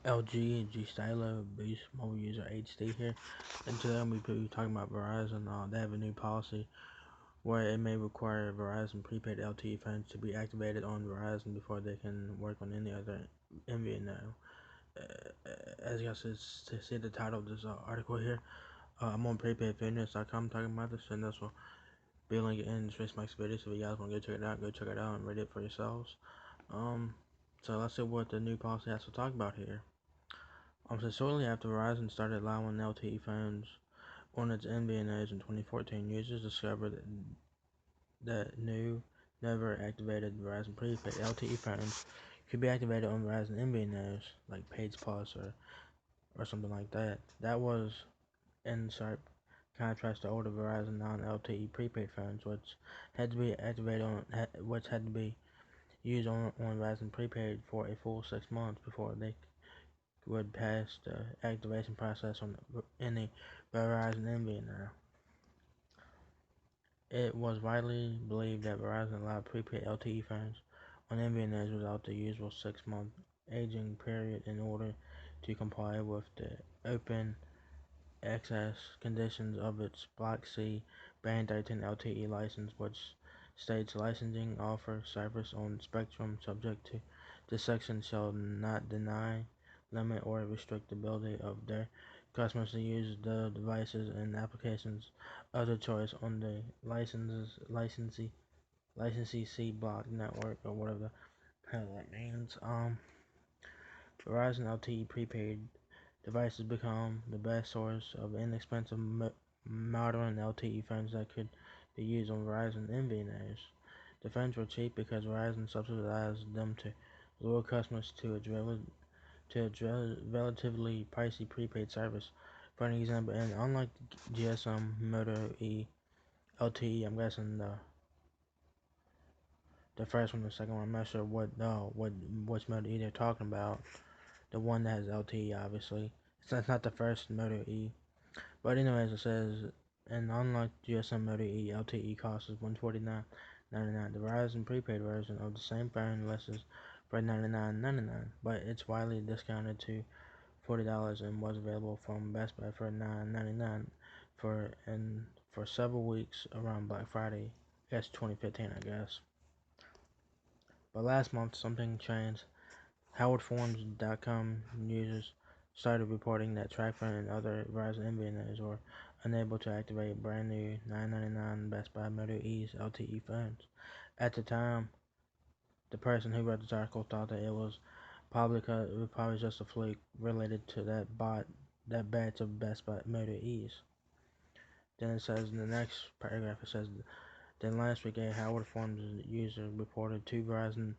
LG G Stylo Boost Mobile User HD here, and today I'm going to be talking about Verizon. They have a new policy where it may require Verizon Prepaid LTE phones to be activated on Verizon before they can work on any other MVNO. As you guys see the title of this article here, I'm on prepaidfitness.com talking about this, and this will be a link in the description box video. So if you guys want to go check it out and read it for yourselves. So let's see what the new policy has to talk about here. So shortly after Verizon started allowing LTE phones on its MVNOs in 2014, users discovered that new, never activated Verizon Prepaid LTE phones could be activated on Verizon MVNOs, like Page Plus or something like that. That was in sharp contrast to older Verizon non-LTE prepaid phones, which had to be which had to be used on Verizon Prepaid for a full 6 months before they would pass the activation process on any Verizon MVNO. It was widely believed that Verizon allowed prepaid LTE phones on MVNOs without the usual 6-month aging period in order to comply with the open access conditions of its Block C Band 13 LTE license, which states licensing offer service on spectrum subject to this section shall not deny, limit, or restrict the ability of their customers to use the devices and applications of their choice on the licensee C block network, or whatever the hell that means. Verizon LTE prepaid devices become the best source of inexpensive modern LTE phones that could be used on Verizon MVNOs. The phones were cheap because Verizon subsidized them to lure customers to its relatively pricey prepaid service. For an example, and unlike GSM Moto E LTE, I'm guessing the first one, the second one, I'm not sure which Moto E they're talking about. The one that has LTE, obviously. It's not the first Moto E. But anyways, it says, and unlike GSM Moto E, LTE costs $149.99. The Verizon prepaid version of the same phone lists for $99.99, but it's widely discounted to $40 and was available from Best Buy for $9.99 for several weeks around Black Friday. That's 2015, I guess. But last month, something changed. HowardForms.com users started reporting that TracFone and other Verizon MVNOs were unable to activate brand new $9.99 Best Buy Moto E's LTE phones. At the time, the person who wrote this article thought that it was probably just a fluke related to that batch of Best Buy Moto E's. Then it says in the next paragraph, it says, then last week a Howard Forms user reported two Verizon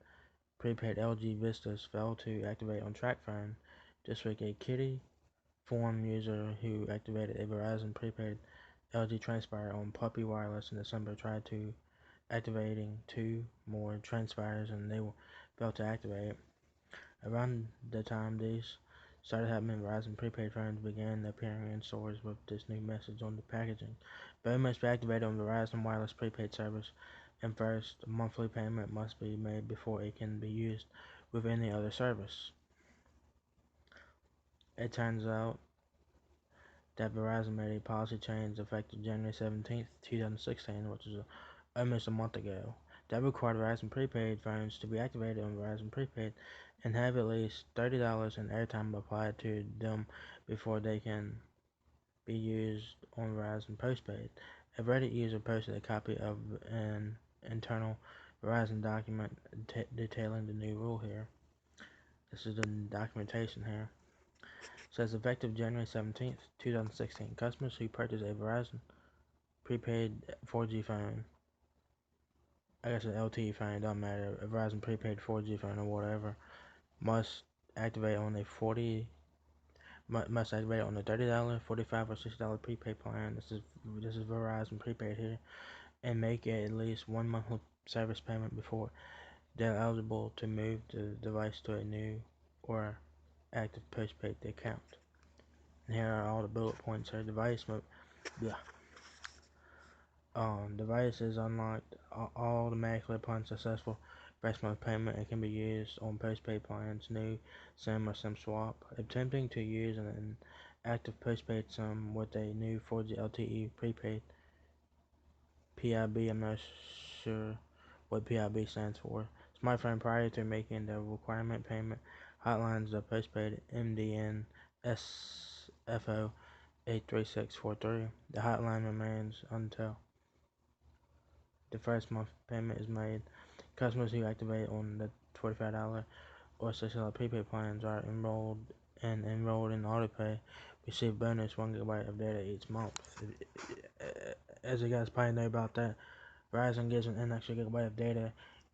prepaid LG Vistas failed to activate on TracFone. This week a Kitty Form user who activated a Verizon prepaid LG Transpire on Puppy Wireless in December tried to activating two more Transpires and they failed to activate. Around the time these started happening, Verizon prepaid phones began appearing in stores with this new message on the packaging. Both must be activated on Verizon Wireless prepaid service, and first monthly payment must be made before it can be used with any other service. It turns out that Verizon made a policy change effective January 17th, 2016, which is almost a month ago, that required Verizon prepaid phones to be activated on Verizon prepaid and have at least $30 in airtime applied to them before they can be used on Verizon postpaid. A Reddit user posted a copy of an internal Verizon document detailing the new rule here. This is the documentation here. It says effective January 17th, 2016, customers who purchase a Verizon prepaid 4G phone, I guess an LTE phone, it doesn't matter, a Verizon prepaid 4G phone or whatever, must activate on a $30, $45, or $60 prepaid plan. This is Verizon prepaid here, and make at least 1 monthly service payment before they're eligible to move the device to a new or active postpaid account. And here are all the bullet points here. Device is unlocked automatically upon successful first month payment. It can be used on postpaid plans, new SIM or SIM swap. Attempting to use an active postpaid SIM with a new 4G LTE prepaid PIB. I'm not sure what PIB stands for. Smartphone prior to making the requirement payment. Hotlines the postpaid MDN SFO 83643. The hotline remains until the first month payment is made. Customers who activate on the $45 or $6 prepaid plans are enrolled in autopay receive bonus 1 GB of data each month. As you guys probably know about that, Verizon gives an extra gigabyte of data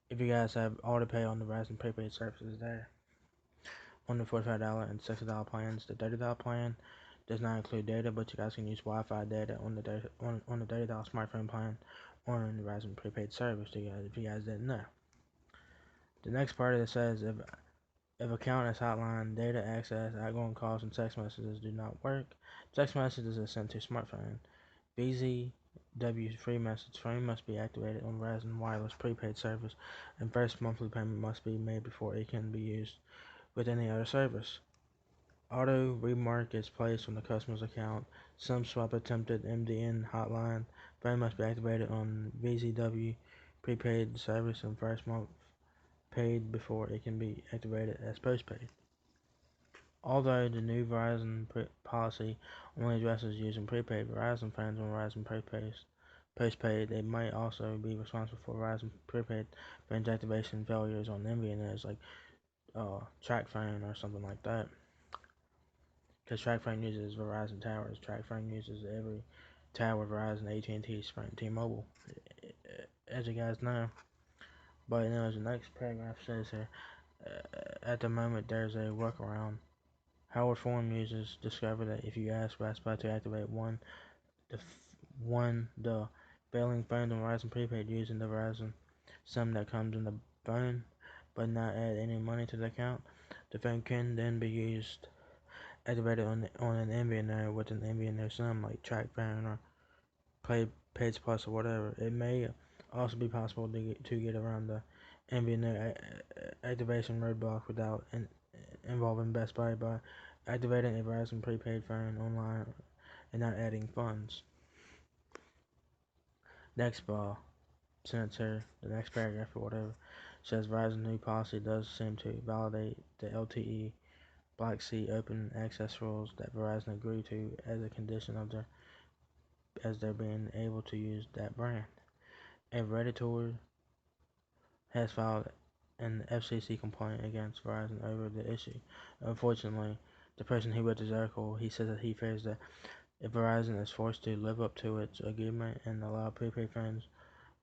if you guys have autopay on the Verizon Prepaid services there. On the $45 and $60 plans, the $30 plan does not include data, but you guys can use Wi-Fi data on the $30 smartphone plan on the Verizon Prepaid service. If you guys didn't know. The next part of it says if account is hotline, data access, outgoing calls, and text messages do not work. Text messages are sent to smartphone. VZW free message frame must be activated on Verizon Wireless prepaid service, and first monthly payment must be made before it can be used with any other service. Auto remark is placed on the customer's account. SIM swap attempted MDN hotline. Phone must be activated on VZW prepaid service and first month paid before it can be activated as postpaid. Although the new Verizon policy only addresses using prepaid Verizon phones on Verizon postpaid, they might also be responsible for Verizon prepaid phones activation failures on MVNOs like TracFone or something like that. Because TracFone uses Verizon towers. TracFone uses every tower Verizon, AT&T, Sprint, T-Mobile, as you guys know. But anyways, the next paragraph says here, at the moment there's a workaround. Howard Forum users discovered that if you ask Raspberry to activate the failing phone on Verizon Prepaid using the Verizon SIM that comes in the phone, but not add any money to the account, the phone can then be activated on an MVNO with an MVNO SIM like TracFone or Page Plus or whatever. It may also be possible to get around the MVNO activation roadblock without involving Best Buy by activating a Verizon prepaid phone online and not adding funds. Next sentence here, the next paragraph or whatever, says Verizon's new policy does seem to validate the LTE Black Sea open access rules that Verizon agreed to as a condition of their being able to use that brand. A Redditor has filed an FCC complaint against Verizon over the issue. Unfortunately, the person who wrote this article, he says that he fears that if Verizon is forced to live up to its agreement and allow prepaid phones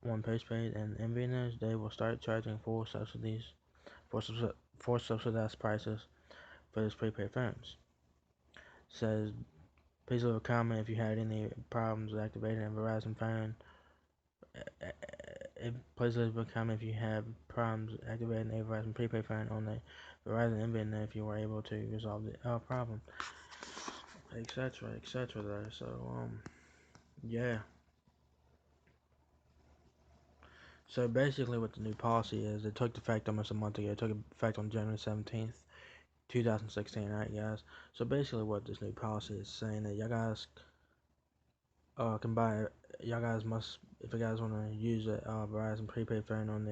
on postpaid and MVNOs, they will start charging full subsidies for subsidized prices for these prepaid phones. Says, please leave a comment if you had any problems activating a Verizon phone. Please leave a comment if you have problems activating a Verizon prepaid phone on the Verizon MVNO if you were able to resolve the problem, etc., etc. There. So yeah. So basically, what the new policy is, it took effect almost a month ago. It took effect on January 17th, 2016, right, guys? So basically, what this new policy is saying that y'all guys can buy. Y'all guys must, if you guys want to use a Verizon prepaid phone on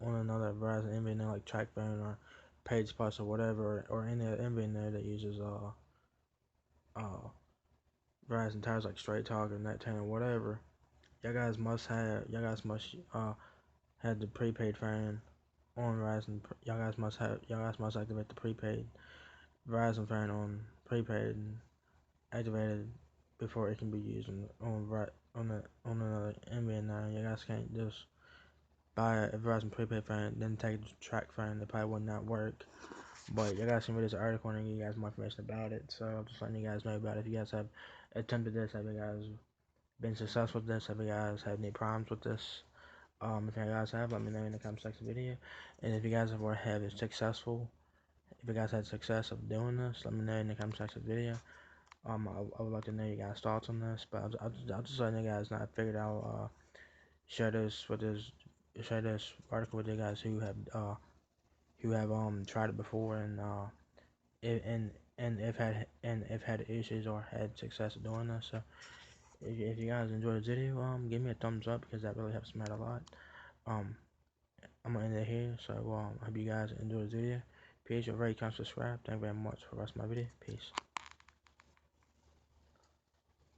another Verizon MVNO like TracFone or Page Plus or whatever, or any other MVNO that uses Verizon towers like Straight Talk or Net10 or whatever, y'all guys must have the prepaid phone on Verizon. Y'all guys must activate the prepaid Verizon phone on prepaid and activated before it can be used on another MVNO. You guys can't just buy a Verizon prepaid phone then take a TracFone. It probably would not work. But you guys can read this article and give you guys more information about it. So I'm just letting you guys know about it. If you guys have attempted this, have you guys been successful with this? Have you guys had any problems with this? If you guys have, let me know in the comment section video. And if you guys have had successful, if you guys had success of doing this, let me know in the comment section video. I would like to know you guys' thoughts on this, but I'll just letting you guys know I figured I'll share this with this share this article with you guys who have tried it before and if had issues or had success doing this. So if you guys enjoyed the video, give me a thumbs up because that really helps me out a lot. I'm gonna end it here. So I hope you guys enjoyed the video. Please, you're very kind, subscribe. Thank you very much for watching my video. Peace.